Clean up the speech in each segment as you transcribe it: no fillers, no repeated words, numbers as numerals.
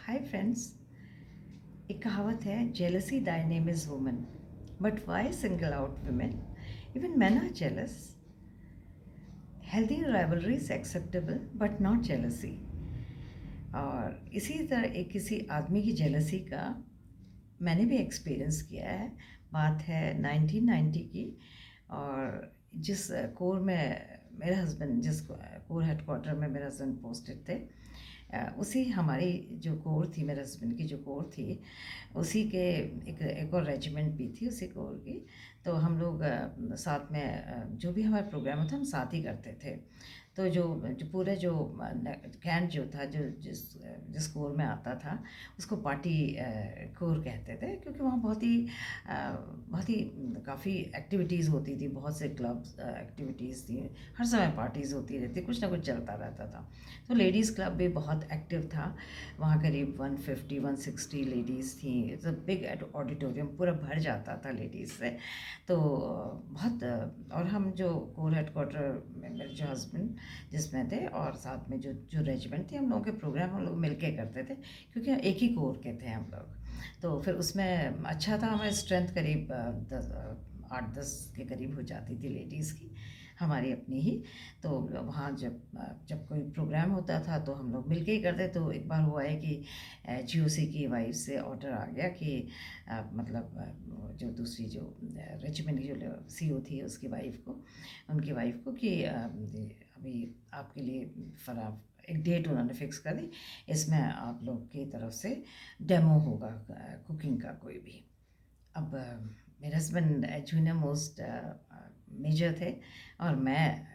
Hi friends. एक कहावत है, jealousy thy name is woman, but why single out women? Even men are jealous. Healthy rivalry is acceptable but not jealousy. और इसी तरह एक किसी आदमी की जेलसी का मैंने भी एक्सपीरियंस किया है। बात है 1990 की। और जिस कोर में मेरे हस्बैंड, जिस कोर हेडक्वार्टर में मेरे हस्बैंड पोस्टेड थे, उसी हमारी जो कोर थी, मेरे हस्बैंड की जो कोर थी, उसी के एक और रेजिमेंट भी थी उसी कोर की। तो हम लोग साथ में जो भी हमारा प्रोग्राम होता हम साथ ही करते थे। तो जो पूरे जो कैंट जो था, जो जिस जिस कोर में आता था, उसको पार्टी कोर कहते थे, क्योंकि वहाँ बहुत ही काफ़ी एक्टिविटीज़ होती थी, बहुत से क्लब्स एक्टिविटीज़ थी, हर समय पार्टीज़ होती रहती, कुछ ना कुछ चलता रहता था। तो लेडीज़ क्लब भी बहुत एक्टिव था। वहाँ करीब 150-160 लेडीज़ थी। इट्स अ बिग ऑडिटोरियम, पूरा भर जाता था लेडीज़ से। तो बहुत और हम जो कोर हेडक्वार्टर में मेरे जो हस्बैंड जिसमें थे, और साथ में जो जो रेजिमेंट थी, हम लोगों के प्रोग्राम हम लोग मिल के करते थे, क्योंकि एक ही कोर के थे हम लोग। तो फिर उसमें अच्छा था, हमारी स्ट्रेंथ करीब 8-10 के करीब हो जाती थी लेडीज़ की, हमारी अपनी ही। तो वहाँ जब जब कोई प्रोग्राम होता था तो हम लोग मिलके ही करते। तो एक बार हुआ है कि जीओसी की वाइफ से ऑर्डर आ गया कि मतलब जो दूसरी जो रेजिमेंट की जो सीओ थी, उसकी वाइफ को, उनकी वाइफ को, कि अभी आपके लिए फरा एक डेट उन्होंने फिक्स कर दी, इसमें आप लोग की तरफ से डेमो होगा कुकिंग का कोई भी। अब मेरे हस्बैंड जूनियर मोस्ट मेजर थे, और मैं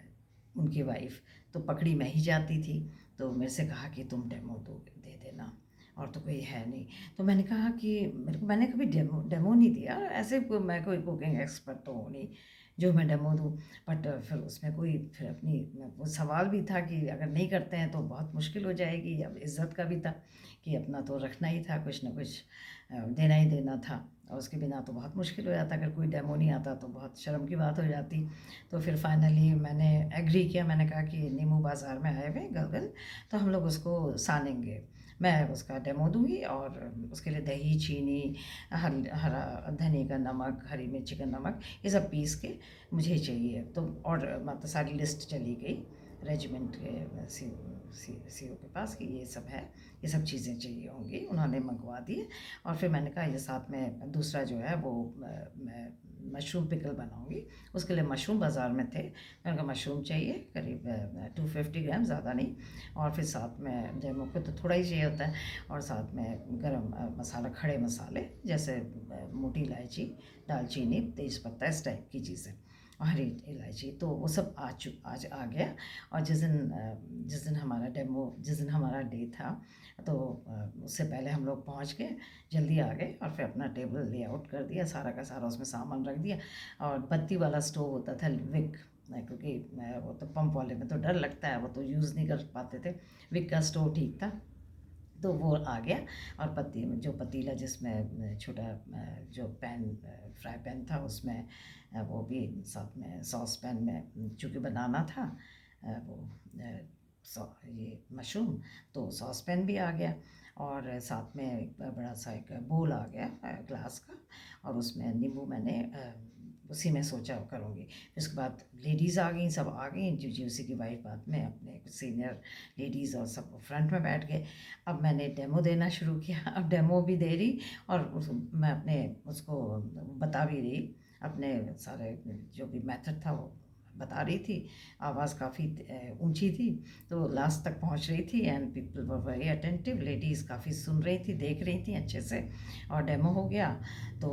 उनकी वाइफ, तो पकड़ी मैं ही जाती थी। तो मेरे से कहा कि तुम डेमो दे देना, और तो कोई है नहीं। तो मैंने कहा कि मैंने कभी डेमो नहीं दिया ऐसे, मैं कोई कुकिंग एक्सपर्ट तो हूँ नहीं जो मैं डेमो दूँ। बट फिर उसमें कोई फिर अपनी वो सवाल भी था कि अगर नहीं करते हैं तो बहुत मुश्किल हो जाएगी। अब इज़्ज़त का भी था कि अपना तो रखना ही था, कुछ ना कुछ देना ही देना था, और उसके बिना तो बहुत मुश्किल हो जाता। अगर कोई डेमो नहीं आता तो बहुत शर्म की बात हो जाती। तो फिर फाइनली मैंने एग्री किया। मैंने कहा कि नीमू बाज़ार में आए हुए गलगल, तो हम लोग उसको सानेंगे, मैं उसका डेमो दूंगी, और उसके लिए दही, चीनी, हरा धनिया का नमक, हरी मिर्ची का नमक, ये सब पीस के मुझे चाहिए। तो और मतलब सारी लिस्ट चली गई रेजिमेंट के सीओ के पास कि ये सब है, ये सब चीज़ें चाहिए होंगी, उन्होंने मंगवा दिए। और फिर मैंने कहा ये साथ में दूसरा जो है वो मैं मशरूम पिकल बनाऊंगी, उसके लिए मशरूम बाज़ार में थे। मैंने कहा मशरूम चाहिए करीब 250 ग्राम, ज़्यादा नहीं। और फिर साथ में डेमो को तो थोड़ा ही चाहिए होता है, और साथ में गरम मसाला, खड़े मसाले जैसे मोटी इलायची, दालचीनी, तेज़पत्ता, इस टाइप की चीज़ें, और हरी इलायची। तो वो सब आज आ गया। और जिस दिन हमारा डे था, तो उससे पहले हम लोग पहुंच गए, जल्दी आ गए, और फिर अपना टेबल लेआउट कर दिया, सारा का सारा उसमें सामान रख दिया। और बत्ती वाला स्टोव होता था, विक, क्योंकि वो तो पंप वाले में तो डर लगता है, वो तो यूज़ नहीं कर पाते थे। विक का स्टोव ठीक था, तो वो आ गया। और जो पतीला जिसमें छोटा जो पैन, फ्राई पैन था, उसमें वो भी साथ में सॉस पैन में चूँकि बनाना था वो ये मशरूम, तो सॉस पैन भी आ गया। और साथ में एक बड़ा सा एक बोल आ गया ग्लास का, और उसमें नींबू मैंने उसी में सोचा करूँगी। उसके बाद लेडीज़ आ गई, सब आ गई, जो उसी की वाइफ बाद में, अपने सीनियर लेडीज़, और सब फ्रंट में बैठ गए। अब मैंने डेमो देना शुरू किया। अब डेमो भी दे रही, और मैं अपने उसको बता भी रही, अपने सारे जो भी मेथड था वो बता रही थी। आवाज़ काफ़ी ऊंची थी, तो लास्ट तक पहुंच रही थी, and people were very attentive. Ladies काफ़ी सुन रही थी, देख रही थी अच्छे से। और डेमो हो गया, तो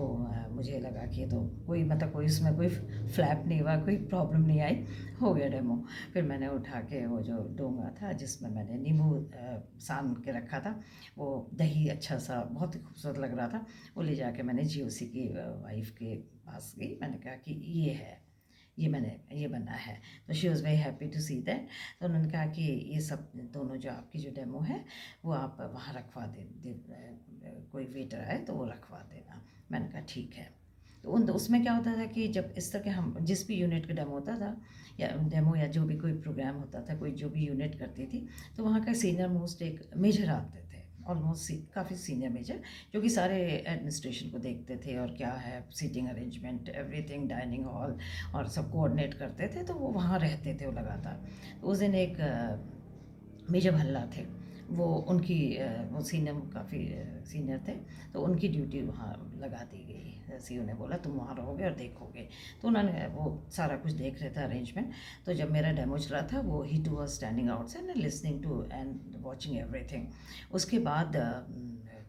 मुझे लगा कि ये तो कोई मतलब कोई उसमें कोई फ्लैप नहीं हुआ, कोई प्रॉब्लम नहीं आई, हो गया डेमो। फिर मैंने उठा के वो जो डोंगा था जिसमें मैंने नींबू सान के रखा था, वो दही अच्छा सा बहुत ही खूबसूरत लग रहा था, वो ले जाके मैंने जीओसी की वाइफ के पास गई। मैंने कहा कि ये है, ये बना है। तो she was very happy to see that. तो उन्होंने कहा कि ये सब दोनों जो आपकी जो डेमो है वो आप वहाँ रखवा कोई वेटर आए तो वो रखवा देना। मैंने कहा ठीक है। तो उसमें क्या होता था कि जब इस तरह के हम जिस भी यूनिट का डेमो होता था, या डेमो या जो भी कोई प्रोग्राम होता था, कोई जो भी यूनिट करती थी, तो वहाँ का सीनियर मोस्ट एक मेजर आते थे, ऑलमोस्ट काफ़ी सीनियर मेजर, जो कि सारे एडमिनिस्ट्रेशन को देखते थे और क्या है seating arrangement everything dining hall और सब कोऑर्डिनेट करते थे, तो वो वहाँ रहते थे वो लगातार। तो उस दिन एक मेजर भल्ला थे, वो उनकी वो सीनियर काफ़ी सीनियर थे, तो उनकी ड्यूटी वहाँ लगा दी गई। सीईओ ने बोला तुम वहाँ रहोगे और देखोगे, तो उन्होंने वो सारा कुछ देख रहे थे अरेंजमेंट। तो जब मेरा डेमो चल रहा था, वो he too was standing outside and listening to and watching everything. उसके बाद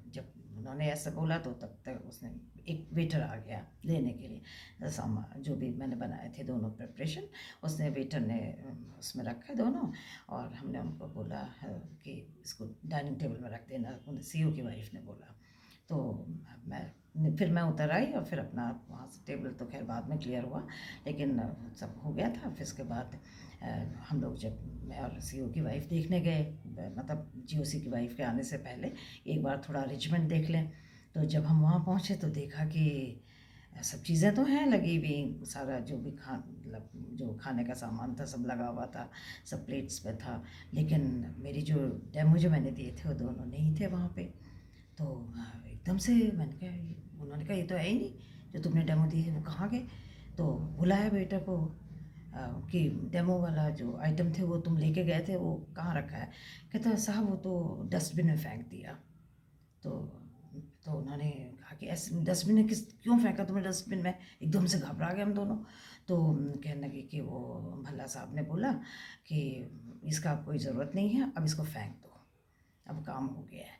जब उन्होंने ऐसा बोला तो तब तक उसने एक वेटर आ गया लेने के लिए सामान जो भी मैंने बनाए थे दोनों प्रिपरेशन। उसने वेटर ने उसमें रखा दोनों, और हमने उनको बोला कि इसको डाइनिंग टेबल में रख देना, सीईओ की वाइफ ने बोला। तो फिर मैं उतर आई और फिर अपना वहाँ से टेबल तो खैर बाद में क्लियर हुआ, लेकिन सब हो गया था। फिर उसके बाद हम लोग जब मैं और सीईओ की वाइफ देखने गए, मतलब जीओसी की वाइफ के आने से पहले एक बार थोड़ा अरेंजमेंट देख लें, तो जब हम वहाँ पहुँचे तो देखा कि सब चीज़ें तो हैं लगी हुई, सारा जो भी मतलब जो खाने का सामान था सब लगा हुआ था, सब प्लेट्स पे था, लेकिन मेरी जो डेमो जो मैंने दिए थे वो दोनों नहीं थे वहाँ पे। तो एकदम से मैंने कहा, उन्होंने कहा ये तो है ही नहीं, जो तुमने डेमो दी है वो कहाँ गए। तो बुलाया बेटा को कि डेमो वाला जो आइटम थे वो तुम लेके गए थे, वो कहाँ रखा है। कहता साहब वो तो डस्टबिन में फेंक दिया। तो तो उन्होंने कहा कि ऐसे डस्टबिन में क्यों फेंका तुमने डस्टबिन में। एकदम से घबरा गए हम दोनों। तो कहने लगे कि वो भल्ला साहब ने बोला कि इसका अब कोई ज़रूरत नहीं है, अब इसको फेंक दो, अब काम हो गया है।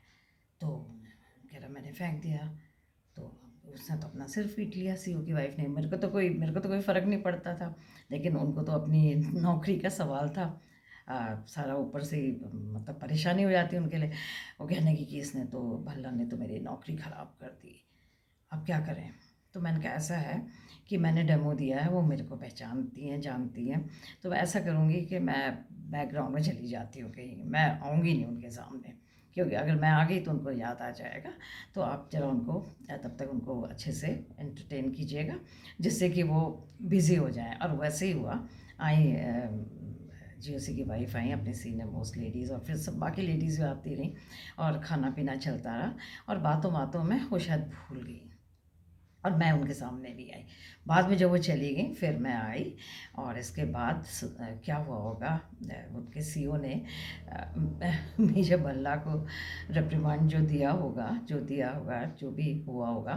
तो कह रहा मैंने फेंक दिया। तो उसने तो अपना सिर पीट लिया सीईओ की वाइफ ने। मेरे को तो कोई फ़र्क नहीं पड़ता था, लेकिन उनको तो अपनी नौकरी का सवाल था। सारा ऊपर से ही मतलब परेशानी हो जाती है उनके लिए। वो कहने की कि इसने तो भल्ला ने तो मेरी नौकरी ख़राब कर दी, अब क्या करें। तो मैंने कहा ऐसा है कि मैंने डेमो दिया है, वो मेरे को पहचानती हैं जानती हैं, तो मैं ऐसा करूँगी कि मैं बैकग्राउंड में चली जाती हूँ कहीं, मैं आऊँगी नहीं उनके सामने, क्योंकि अगर मैं आ गई तो उनको याद आ जाएगा। तो आप ज़रा उनको तब तक उनको अच्छे से एंटरटेन कीजिएगा, जिससे कि वो बिज़ी हो जाएं। और वैसे ही हुआ, आई जीओसी की वाइफ आई, अपनी सीनियर मोस्ट लेडीज़, और फिर सब बाकी लेडीज़ भी आती रहीं और खाना पीना चलता रहा। और बातों बातों में वो शायद भूल गई और मैं उनके सामने भी आई। बाद में जब वो चली गई फिर मैं आई, और इसके बाद क्या हुआ होगा, उनके सीईओ ने मेजर भल्ला को रिप्रिमांड जो दिया होगा जो भी हुआ होगा,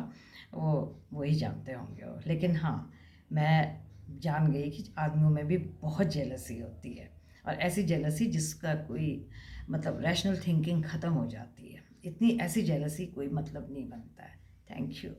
वो वही जानते होंगे वो। लेकिन हाँ, मैं जान गई कि आदमियों में भी बहुत जेलसी होती है, और ऐसी जेलसी जिसका कोई मतलब रैशनल थिंकिंग ख़त्म हो जाती है। इतनी ऐसी जेलसी कोई मतलब नहीं बनता है। Thank you.